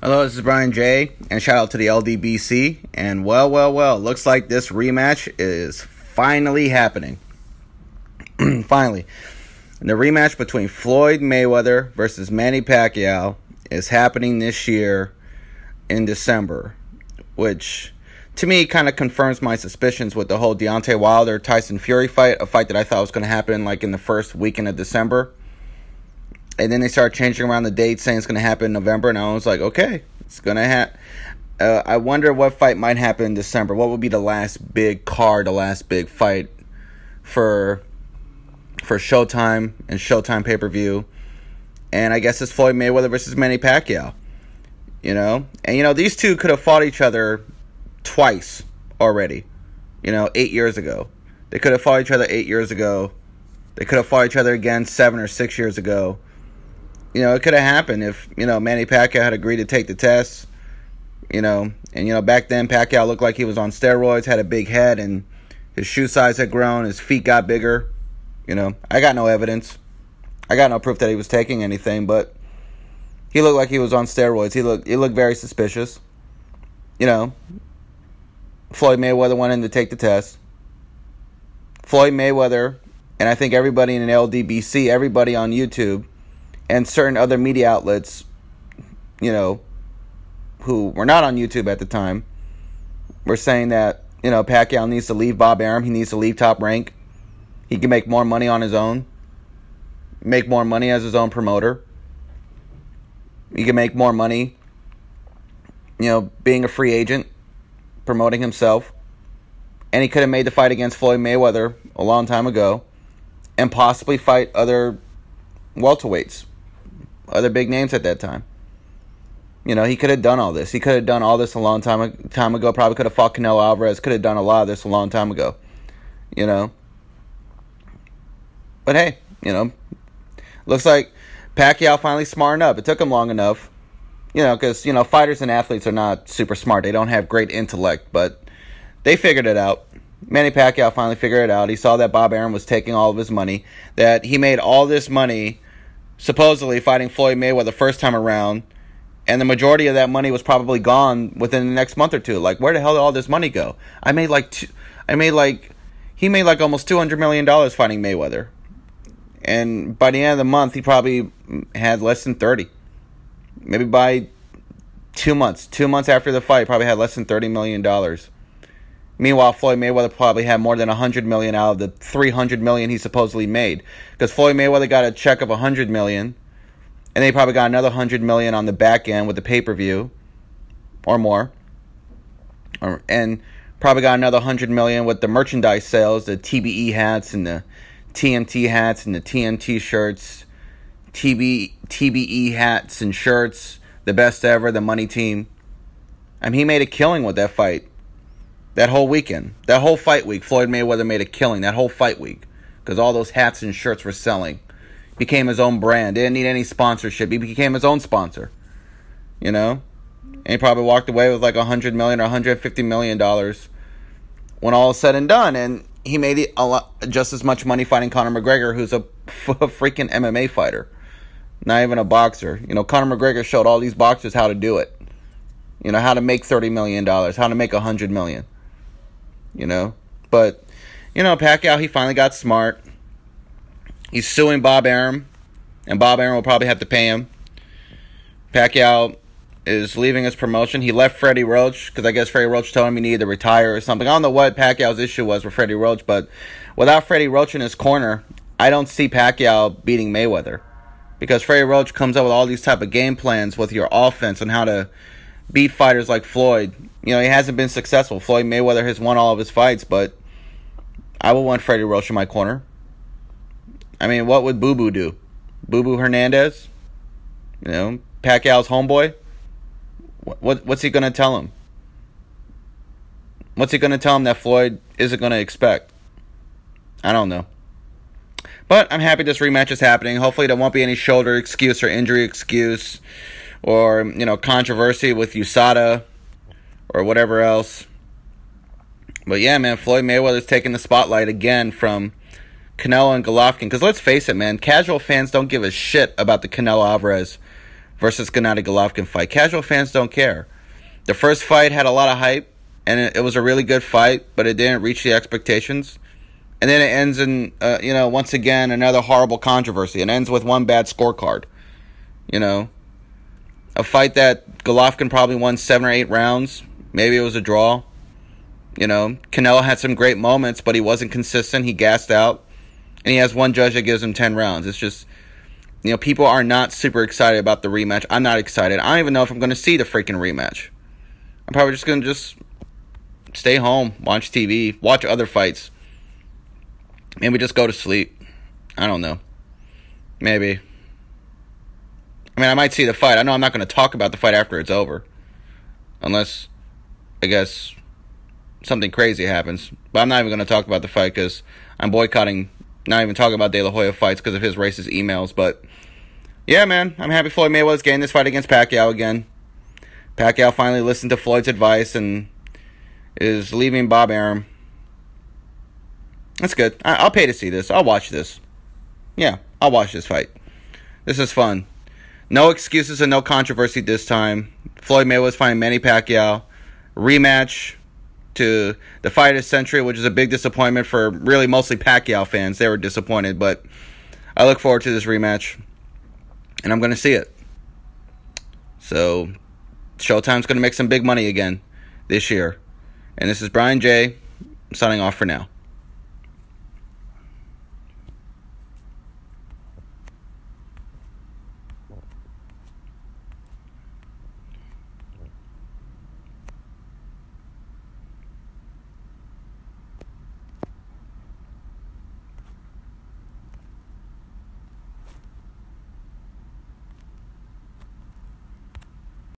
Hello, this is Brian J, and shout out to the LDBC. And well, looks like this rematch is finally happening. Finally. The rematch between Floyd Mayweather versus Manny Pacquiao is happening this year in December, which to me kind of confirms my suspicions with the whole Deontay Wilder-Tyson Fury fight, a fight that I thought was going to happen like in the first weekend of December. And then they started changing around the date, saying it's going to happen in November. And I was like, okay, it's going to happen. I wonder what fight might happen in December. What would be the last big card, the last big fight for Showtime and Showtime pay-per-view. And I guess it's Floyd Mayweather versus Manny Pacquiao. And these two could have fought each other twice already, 8 years ago. They could have fought each other 8 years ago. They could have fought each other again 7 or 6 years ago. It could have happened if, Manny Pacquiao had agreed to take the test, and, back then Pacquiao looked like he was on steroids, had a big head, and his shoe size had grown, his feet got bigger. I got no evidence. I got no proof that he was taking anything, but he looked like he was on steroids. He looked very suspicious. Floyd Mayweather went in to take the test. Floyd Mayweather, and I think everybody in LDBC, everybody on YouTube, and certain other media outlets, who were not on YouTube at the time, were saying that, Pacquiao needs to leave Bob Arum. He needs to leave Top Rank. He can make more money on his own. Make more money as his own promoter. He can make more money, being a free agent, promoting himself. And he could have made the fight against Floyd Mayweather a long time ago and possibly fight other welterweights, other big names at that time. He could have done all this. He could have done all this a long time ago. Probably could have fought Canelo Alvarez. Could have done a lot of this a long time ago. But hey, looks like Pacquiao finally smartened up. It took him long enough. Because, fighters and athletes are not super smart. They don't have great intellect, but they figured it out. Manny Pacquiao finally figured it out. He saw that Bob Arum was taking all of his money, that he made all this money supposedly fighting Floyd Mayweather the first time around, and the majority of that money was probably gone within the next month or two. Like, where the hell did all this money go? He made like almost $200 million fighting Mayweather. And by the end of the month, he probably had less than 30. Maybe by 2 months. 2 months after the fight, he probably had less than $30 million. Meanwhile, Floyd Mayweather probably had more than $100 million out of the $300 million he supposedly made. Because Floyd Mayweather got a check of $100 million, and they probably got another $100 million on the back end with the pay-per-view, or more. And probably got another $100 million with the merchandise sales, the TBE hats and the TMT hats and the TMT shirts, TBE hats and shirts, the best ever, the money team. He made a killing with that fight. That whole weekend. That whole fight week, Floyd Mayweather made a killing. That whole fight week. Because all those hats and shirts were selling. Became his own brand. Didn't need any sponsorship. He became his own sponsor. And he probably walked away with like $100 million or $150 million when all is said and done. And he made just as much money fighting Conor McGregor, who's a freaking MMA fighter. Not even a boxer. Conor McGregor showed all these boxers how to do it. How to make $30 million. How to make $100 million. But, Pacquiao, he finally got smart. He's suing Bob Arum, and Bob Arum will probably have to pay him. Pacquiao is leaving his promotion. He left Freddie Roach, because I guess Freddie Roach told him he needed to retire or something. I don't know what Pacquiao's issue was with Freddie Roach, but without Freddie Roach in his corner, I don't see Pacquiao beating Mayweather. Because Freddie Roach comes up with all these type of game plans with your offense on how to beat fighters like Floyd. He hasn't been successful. Floyd Mayweather has won all of his fights, but I would want Freddie Roach in my corner. What would Boo Boo do? Boo Boo Hernandez? Pacquiao's homeboy? What's he going to tell him? What's he going to tell him that Floyd isn't going to expect? I don't know. But I'm happy this rematch is happening. Hopefully there won't be any shoulder excuse or injury excuse or, controversy with USADA or whatever else. But yeah, man, Floyd Mayweather's taking the spotlight again from Canelo and Golovkin. Because let's face it, man, casual fans don't give a shit about the Canelo Alvarez versus Gennady Golovkin fight. Casual fans don't care. The first fight had a lot of hype, and it was a really good fight, but it didn't reach the expectations. And then it ends in, once again, another horrible controversy. It ends with one bad scorecard. A fight that Golovkin probably won 7 or 8 rounds. Maybe it was a draw. Canelo had some great moments, but he wasn't consistent. He gassed out. And he has one judge that gives him 10 rounds. It's just, people are not super excited about the rematch. I'm not excited. I don't even know if I'm going to see the freaking rematch. I'm probably just going to stay home, watch TV, watch other fights. Maybe just go to sleep. I don't know. Maybe. I might see the fight. I know I'm not going to talk about the fight after it's over. Unless, I guess, something crazy happens. But I'm not even going to talk about the fight because I'm boycotting, not even talking about De La Hoya fights because of his racist emails. But, yeah, man, I'm happy Floyd Mayweather's getting this fight against Pacquiao again. Pacquiao finally listened to Floyd's advice and is leaving Bob Arum. That's good. I'll pay to see this. I'll watch this. Yeah, I'll watch this fight. This is fun. No excuses and no controversy this time. Floyd Mayweather's fighting Manny Pacquiao. Rematch to the fight of the century, which is a big disappointment for really mostly Pacquiao fans. They were disappointed, but I look forward to this rematch, and I'm going to see it. So, Showtime's going to make some big money again this year. And this is Brian J. signing off for now.